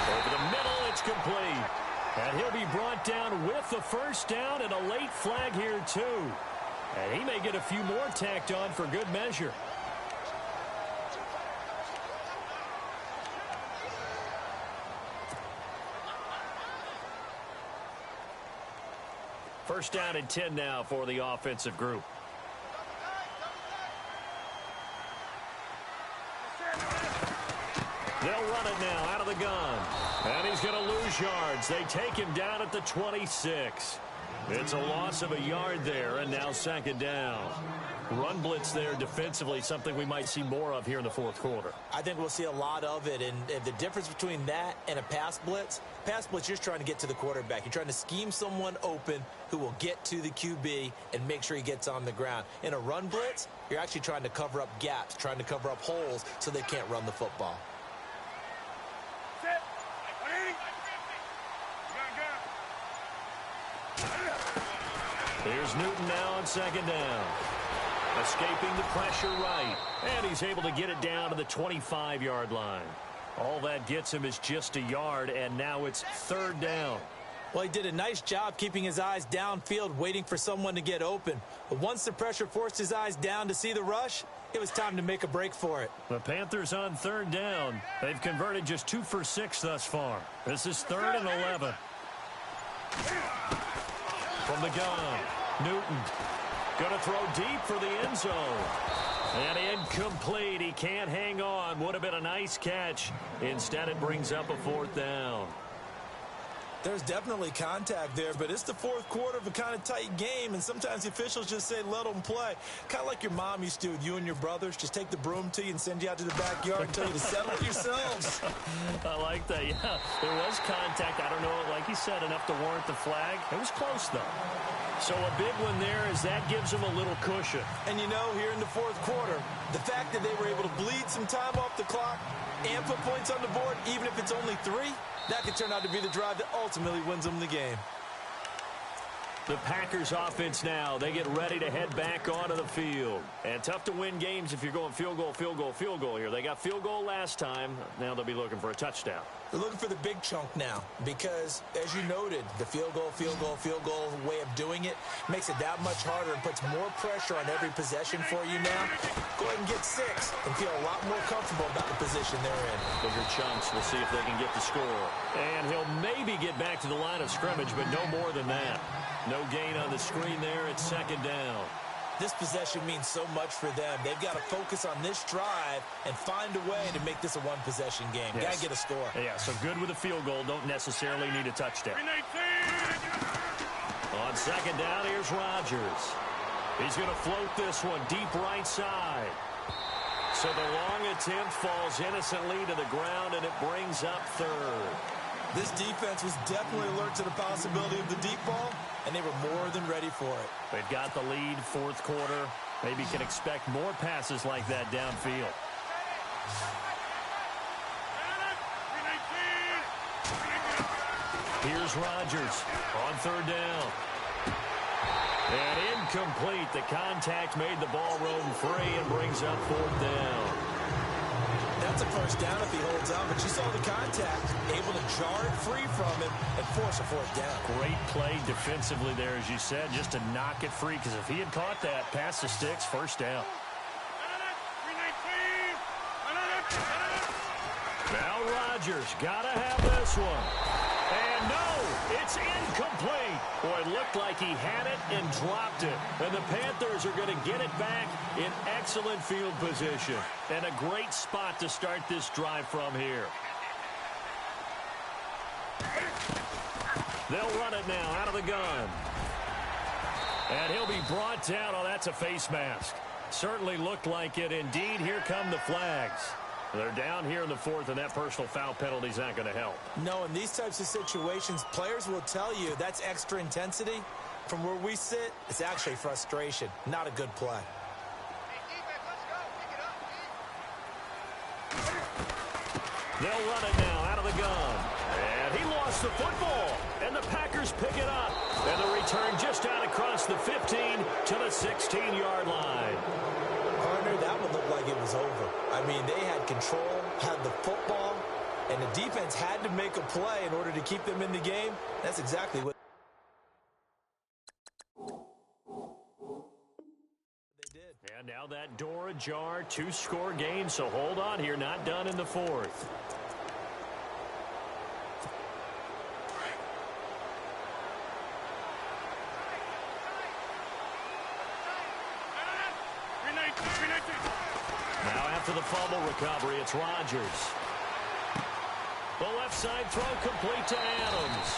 Over the middle, it's complete. And he'll be brought down with the first down and a late flag here, too. And he may get a few more tacked on for good measure. First down and 10 now for the offensive group. They'll run it now out of the gun. And he's going to lose yards. They take him down at the 26. It's a loss of a yard there, and now second down. Run blitz there defensively, something we might see more of here in the 4th quarter.
I think we'll see a lot of it, and the difference between that and a pass blitz, you're just trying to get to the quarterback. You're trying to scheme someone open who will get to the QB and make sure he gets on the ground. In a run blitz, you're actually trying to cover up gaps, trying to cover up holes so they can't run the football.
Here's Newton now on second down. Escaping the pressure right. And he's able to get it down to the 25-yard line. All that gets him is just a yard, and now it's 3rd down.
Well, he did a nice job keeping his eyes downfield, waiting for someone to get open. But once the pressure forced his eyes down to see the rush, it was time to make a break for it.
The Panthers on 3rd down. They've converted just 2 for 6 thus far. This is 3rd and 11. From the gun, Newton going to throw deep for the end zone. And incomplete. He can't hang on. Would have been a nice catch. Instead, it brings up a 4th down.
There's definitely contact there, but it's the 4th quarter of a kind of tight game, and sometimes the officials just say, let them play. Kind of like your mom used to with you and your brothers. Just take the broom to you and send you out to the backyard and tell you to settle it yourselves.
I like that, yeah. There was contact. I don't know, like you said, enough to warrant the flag. It was close, though. So a big one there as that gives them a little cushion.
And you know, here in the fourth quarter, the fact that they were able to bleed some time off the clock and put points on the board, even if it's only 3, that could turn out to be the drive that ultimately wins them the game.
The Packers offense now, they get ready to head back onto the field. And tough to win games if you're going field goal, field goal, field goal here. They got field goal last time. Now they'll be looking for a touchdown.
They're looking for the big chunk now because, as you noted, the field goal way of doing it makes it that much harder and puts more pressure on every possession for you now. Go ahead and get 6 and feel a lot more comfortable about the position they're in.
Bigger chunks. We'll see if they can get the score. And he'll maybe get back to the line of scrimmage, but no more than that. No gain on the screen there. It's second down.
This possession means so much for them. They've got to focus on this drive and find a way to make this a one-possession game.
Yes.
Got to get a score.
Yeah, so good with a field goal. Don't necessarily need a touchdown. On second down, here's Rodgers. He's going to float this one deep right side. So the long attempt falls innocently to the ground, and it brings up third.
This defense was definitely alert to the possibility of the deep ball, and they were more than ready for it.
They've got the lead, fourth quarter. Maybe can expect more passes like that downfield. Here's Rodgers on third down. And incomplete. The contact made the ball roam free and brings up fourth down.
That's a first down if he holds on, but you saw the contact, able to jar it free from him and force a fourth down.
Great play defensively there, as you said, just to knock it free, because if he had caught that, past the sticks, first down. Now Rodgers, gotta have this one. And no, it's incomplete. Boy, it looked like he had it and dropped it. And the Panthers are going to get it back in excellent field position. And a great spot to start this drive from here. They'll run it now out of the gun. And he'll be brought down. Oh, that's a face mask. Certainly looked like it. Indeed, here come the flags. They're down here in the fourth, and that personal foul penalty is not going to help.
No, in these types of situations, players will tell you that's extra intensity. From where we sit, it's actually frustration. Not a good play.
They'll run it now out of the gun. And he lost the football. And the Packers pick it up. And the return just out across the 15 to the 16-yard line.
Partner, that one looked like it was over. I mean, they had control, had the football, and the defense had to make a play in order to keep them in the game. That's exactly what they did.
And now that door ajar, 2-score game, so hold on here, not done in the fourth. Now after the fumble recovery, it's Rodgers. The left side throw complete to Adams.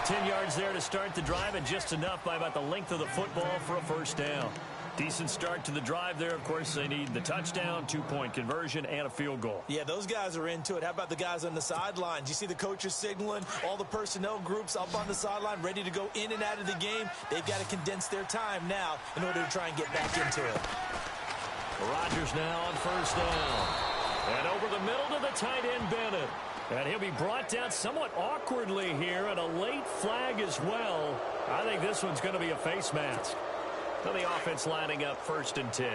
10 yards there to start the drive, and just enough by about the length of the football for a first down. Decent start to the drive there. Of course, they need the touchdown, 2-point conversion, and a field goal.
Yeah, those guys are into it. How about the guys on the sidelines? You see the coaches signaling, all the personnel groups up on the sideline ready to go in and out of the game. They've got to condense their time now in order to try and get back into it.
Rodgers now on first down. And over the middle to the tight end, Bennett. And he'll be brought down somewhat awkwardly here, and a late flag as well. I think this one's going to be a face mask. So the offense lining up 1st and 10.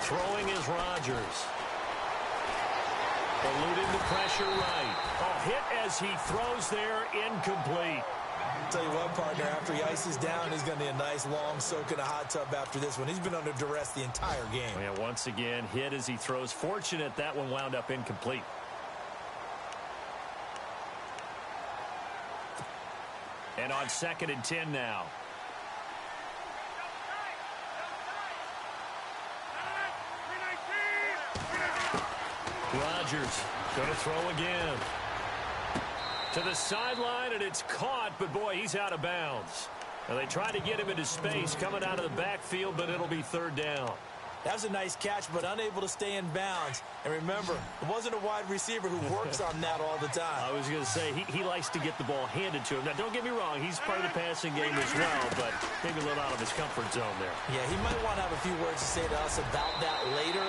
Throwing is Rodgers. Eluding the pressure right. A hit as he throws there, incomplete.
Tell you what, partner, after he ices down, he's going to need a nice long soak in a hot tub after this one. He's been under duress the entire game.
Yeah, once again, hit as he throws. Fortunate that one wound up incomplete. And on 2nd and 10 now. Rodgers going to throw again. To the sideline, and it's caught, but boy, he's out of bounds. And they try to get him into space coming out of the backfield, but it'll be 3rd down.
That was a nice catch, but unable to stay in bounds. And remember, it wasn't a wide receiver who works on that all the time.
I was going to say, he likes to get the ball handed to him. Now, don't get me wrong, he's part of the passing game as well, but maybe a little out of his comfort zone there.
Yeah, he might want to have a few words to say to us about that later,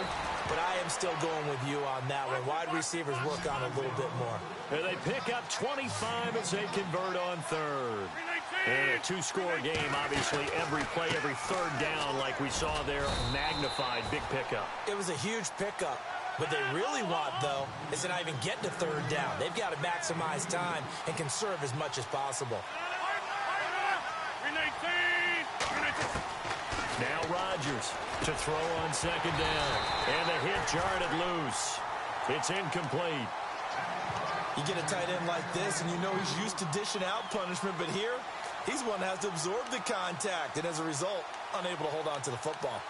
but I am still going with you on that one. Wide receivers work on a little bit more.
And they pick up 25 as they convert on third. And a two-score game, obviously, every play, every third down, like we saw there, magnified, big pickup.
It was a huge pickup. What they really want, though, is to not even get to third down. They've got to maximize time and conserve as much as possible.
Now Rodgers to throw on second down. And the hit jarred it loose. It's incomplete.
You get a tight end like this, and you know he's used to dishing out punishment, but here, he's one that has to absorb the contact, and as a result, unable to hold on to the football.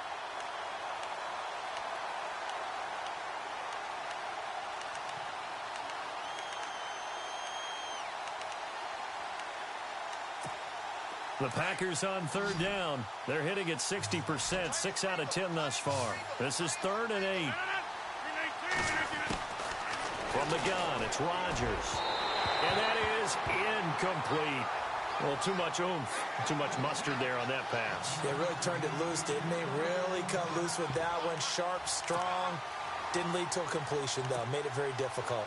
The Packers on third down. They're hitting at 60%, 6 out of 10 thus far. This is 3rd and 8. From the gun, it's Rodgers. And that is incomplete. Well, too much oomph, too much mustard there on that pass.
They really turned it loose, didn't they? Really cut loose with that one. Sharp, strong. Didn't lead to a completion, though. Made it very difficult.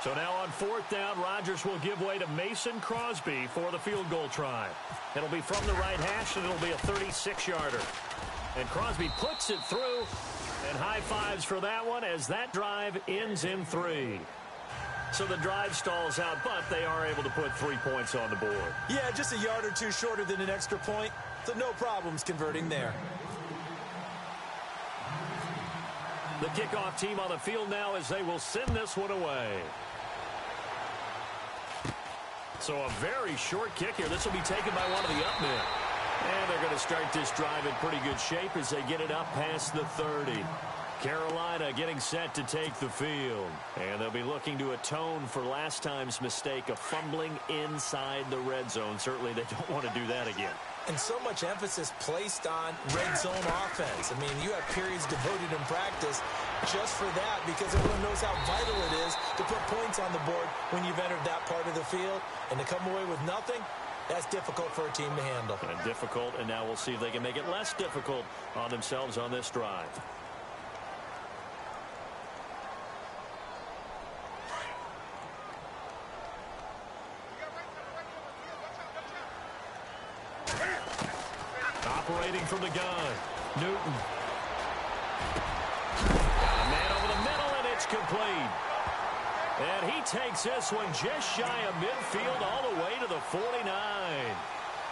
So now on 4th down, Rodgers will give way to Mason Crosby for the field goal try. It'll be from the right hash, and it'll be a 36-yarder. And Crosby puts it through, and high fives for that one as that drive ends in 3. So the drive stalls out, but they are able to put 3 points on the board.
Yeah, just a yard or two shorter than an extra point, so no problems converting there.
The kickoff team on the field now as they will send this one away. So a very short kick here. This will be taken by one of the up men. And they're going to start this drive in pretty good shape as they get it up past the 30. Carolina getting set to take the field. And they'll be looking to atone for last time's mistake of fumbling inside the red zone. Certainly they don't want to do that again.
And so much emphasis placed on red zone offense. I mean, you have periods devoted in practice just for that because everyone knows how vital it is to put points on the board when you've entered that part of the field. And to come away with nothing, that's difficult for a team to handle.
And difficult, and now we'll see if they can make it less difficult on themselves on this drive. Operating from the gun, Newton. Got a man over the middle, and it's complete. And he takes this one just shy of midfield all the way to the 49.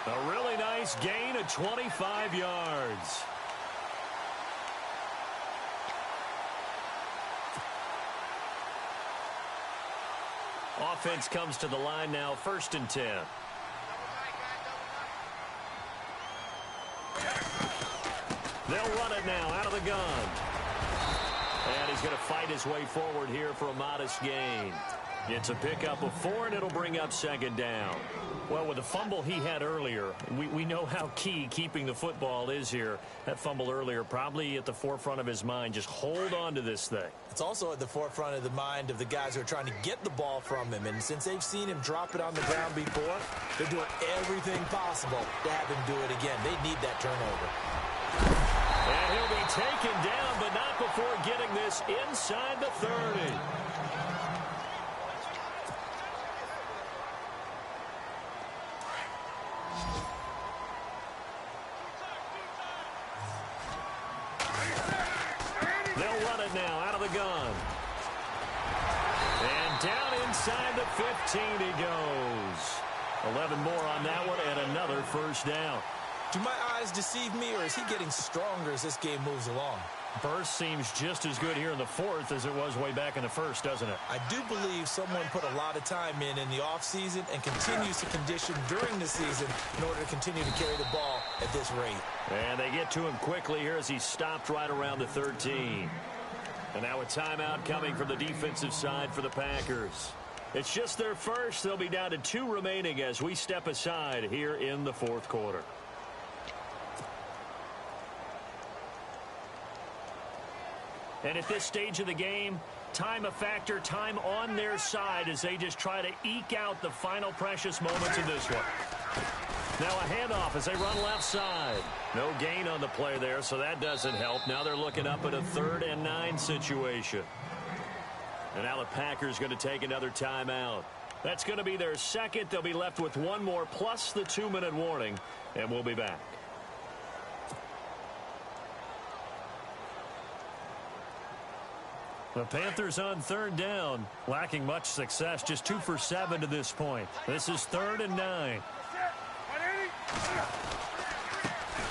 A really nice gain of 25 yards. Offense comes to the line now, 1st and 10. They'll run it now out of the gun. And he's going to fight his way forward here for a modest gain. It's a pickup of 4, and it'll bring up 2nd down. Well, with the fumble he had earlier, we know how key keeping the football is here. That fumble earlier probably at the forefront of his mind. Just hold on to this thing.
It's also at the forefront of the mind of the guys who are trying to get the ball from him. And since they've seen him drop it on the ground before, they're doing everything possible to have him do it again. They need that turnover.
And he'll be taken down, but not before getting this inside the 30. They'll run it now out of the gun. And down inside the 15 he goes. 11 more on that one and another 1st down.
Do my eyes deceive me, or is he getting stronger as this game moves along?
Burst seems just as good here in the 4th as it was way back in the 1st, doesn't it?
I do believe someone put a lot of time in the offseason and continues to condition during the season in order to continue to carry the ball at this rate.
And they get to him quickly here as he stopped right around the 13. And now a timeout coming from the defensive side for the Packers. It's just their first. They'll be down to 2 remaining as we step aside here in the fourth quarter. And at this stage of the game, time a factor, time on their side as they just try to eke out the final precious moments of this one. Now a handoff as they run left side. No gain on the play there, so that doesn't help. Now they're looking up at a 3rd and 9 situation. And now the Packers going to take another timeout. That's going to be their second. They'll be left with 1 more plus the 2-minute warning, and we'll be back. The Panthers on 3rd down, lacking much success, just 2 for 7 to this point. This is 3rd and 9.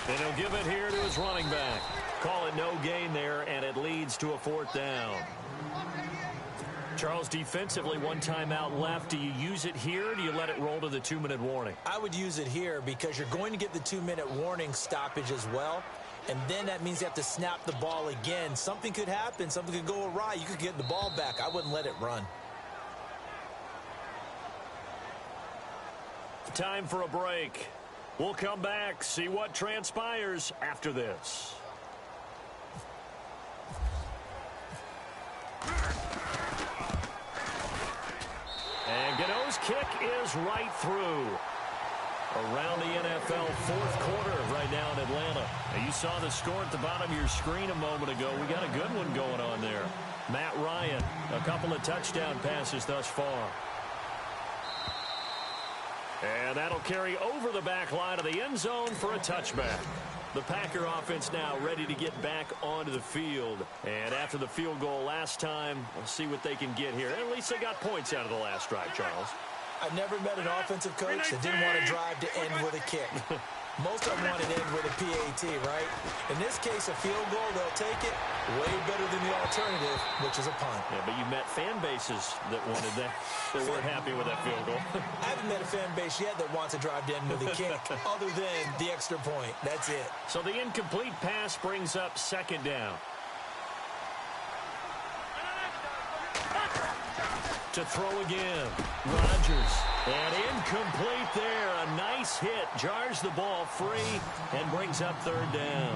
And he'll give it here to his running back. Call it no gain there, and it leads to a 4th down. Charles, defensively, 1 timeout left. Do you use it here, or do you let it roll to the 2-minute warning?
I would use it here because you're going to get the 2-minute warning stoppage as well. And then that means you have to snap the ball again. Something could happen. Something could go awry. You could get the ball back. I wouldn't let it run.
Time for a break. We'll come back, see what transpires after this. And Gano's kick is right through. Around the NFL fourth quarter right now in Atlanta. And you saw the score at the bottom of your screen a moment ago. We got a good one going on there. Matt Ryan, a couple of touchdown passes thus far. And that'll carry over the back line of the end zone for a touchback. The Packer offense now ready to get back onto the field. And after the field goal last time, we'll see what they can get here. At least they got points out of the last drive, Charles.
I've never met an offensive coach that didn't want to drive to end with a kick. Most of them want to end with a PAT, right? In this case, a field goal, they'll take it way better than the alternative, which is a punt.
Yeah, but you met fan bases that wanted that. They weren't happy with that field goal.
I haven't met a fan base yet that wants to drive to end with a kick other than the extra point. That's it.
So the incomplete pass brings up 2nd down. To throw again. Rodgers. And incomplete there. A nice hit. Jars the ball free and brings up 3rd down.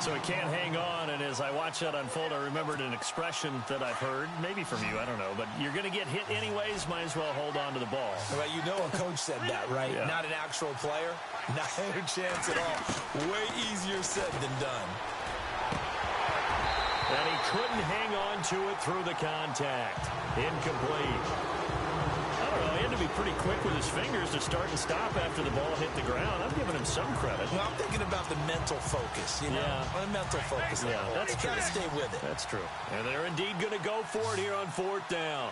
So he can't hang on. And as I watch that unfold, I remembered an expression that I've heard, maybe from you, I don't know. But you're going to get hit anyways. Might as well hold on to the ball.
Well, you know a coach said that, right? Yeah. Not an actual player. Not a chance at all. Way easier said than done.
And he couldn't hang on to it through the contact. Incomplete. I don't know. He had to be pretty quick with his fingers to start and stop after the ball hit the ground. I'm giving him some credit.
Well, I'm thinking about the mental focus, you know?
Yeah.
The mental focus.
Yeah, that's true.
Got to stay with it.
That's true. And they're indeed going to go for it here on 4th down.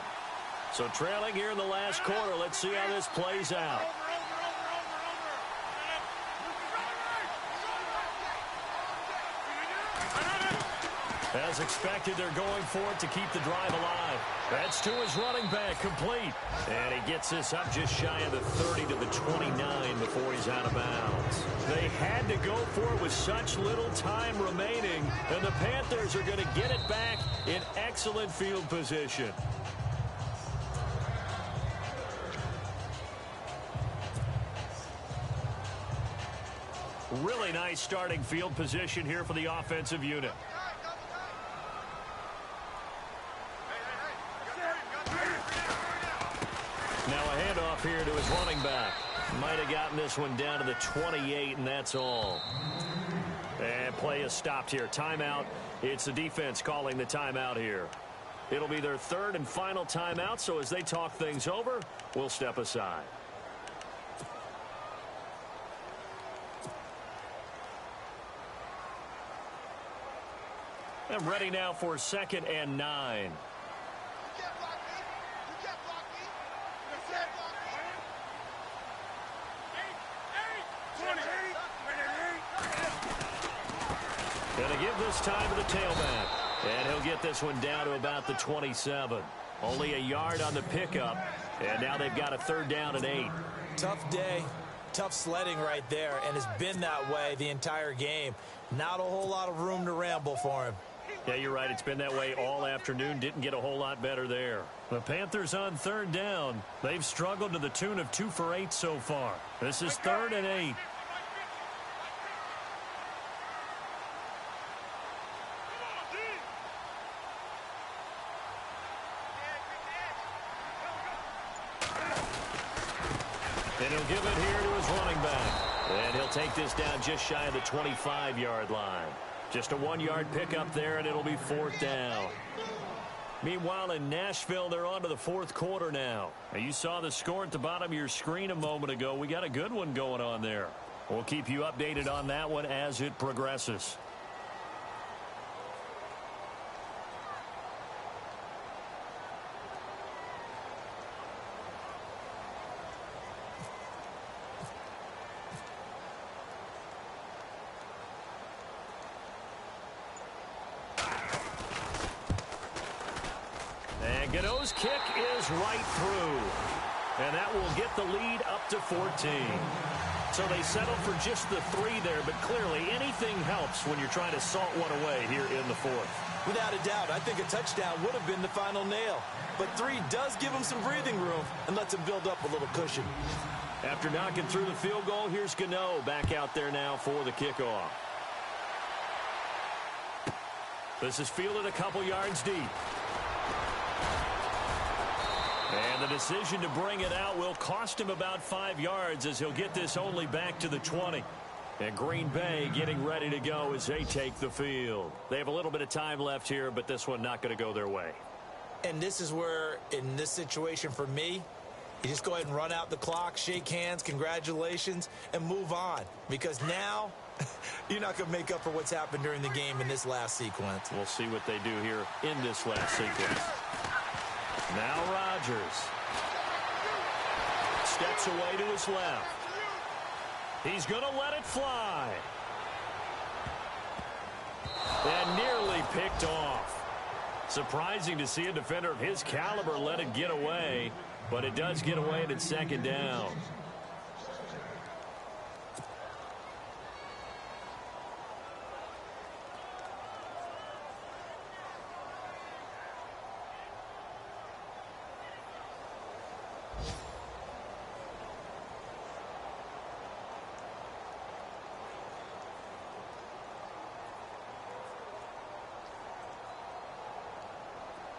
So trailing here in the last quarter. Let's see how this plays out. As expected, they're going for it to keep the drive alive. That's to his running back, complete. And he gets this up just shy of the 30 to the 29 before he's out of bounds. They had to go for it with such little time remaining, and the Panthers are going to get it back in excellent field position. Really nice starting field position here for the offensive unit. Now a handoff here to his running back. Might have gotten this one down to the 28, and that's all. And play is stopped here. Timeout. It's the defense calling the timeout here. It'll be their 3rd and final timeout, so as they talk things over, we'll step aside. And ready now for 2nd and 9. Going to give this time to the tailback. And he'll get this one down to about the 27. Only a yard on the pickup. And now they've got a 3rd down and 8.
Tough day. Tough sledding right there. And it's been that way the entire game. Not a whole lot of room to ramble for him.
Yeah, you're right. It's been that way all afternoon. Didn't get a whole lot better there. The Panthers on third down. They've struggled to the tune of 2 for 8 so far. This is 3rd and 8. And he'll give it here to his running back. And he'll take this down just shy of the 25-yard line. Just a 1-yard pickup there, and it'll be 4th down. Meanwhile, in Nashville, they're on to the 4th quarter now. You saw the score at the bottom of your screen a moment ago. We got a good one going on there. We'll keep you updated on that one as it progresses. Gano's kick is right through. And that will get the lead up to 14. So they settled for just the 3 there, but clearly anything helps when you're trying to salt one away here in the 4th.
Without a doubt, I think a touchdown would have been the final nail. But 3 does give them some breathing room and lets them build up a little cushion.
After knocking through the field goal, here's Gano back out there now for the kickoff. This is fielded a couple yards deep. And the decision to bring it out will cost him about 5 yards as he'll get this only back to the 20. And Green Bay getting ready to go as they take the field. They have a little bit of time left here, but this one not going to go their way.
And this is where, in this situation for me, you just go ahead and run out the clock, shake hands, congratulations, and move on. Because now, you're not going to make up for what's happened during the game in this last sequence.
We'll see what they do here in this last sequence. Now Rodgers steps away to his left. He's going to let it fly. And nearly picked off. Surprising to see a defender of his caliber let it get away, but it does get away and it's 2nd down.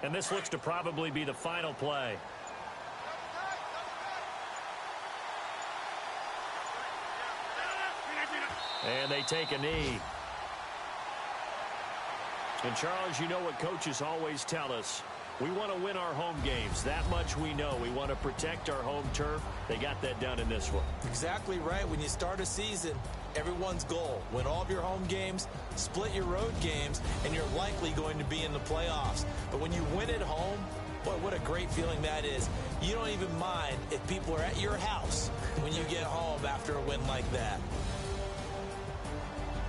And this looks to probably be the final play. And they take a knee. And Charles, you know what coaches always tell us. We want to win our home games. That much we know. We want to protect our home turf. They got that done in this one.
Exactly right. When you start a season, everyone's goal, win all of your home games, split your road games, and you're likely going to be in the playoffs. But when you win at home, boy, what a great feeling that is. You don't even mind if people are at your house when you get home after a win like that.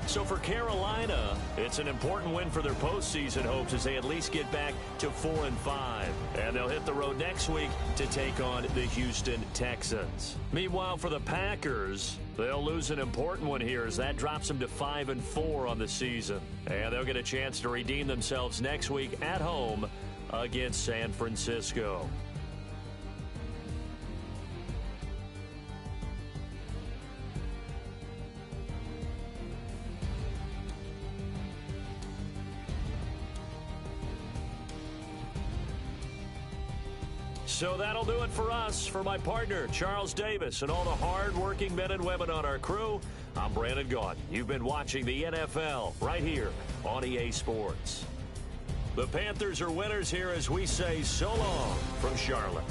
So for Carolina, it's an important win for their postseason hopes as they at least get back to 4-5. And they'll hit the road next week to take on the Houston Texans. Meanwhile, for the Packers, they'll lose an important one here as that drops them to 5-4 on the season. And they'll get a chance to redeem themselves next week at home against San Francisco. So that'll do it for us. For my partner, Charles Davis, and all the hard-working men and women on our crew, I'm Brandon Gaudin. You've been watching the NFL right here on EA Sports. The Panthers are winners here as we say so long from Charlotte.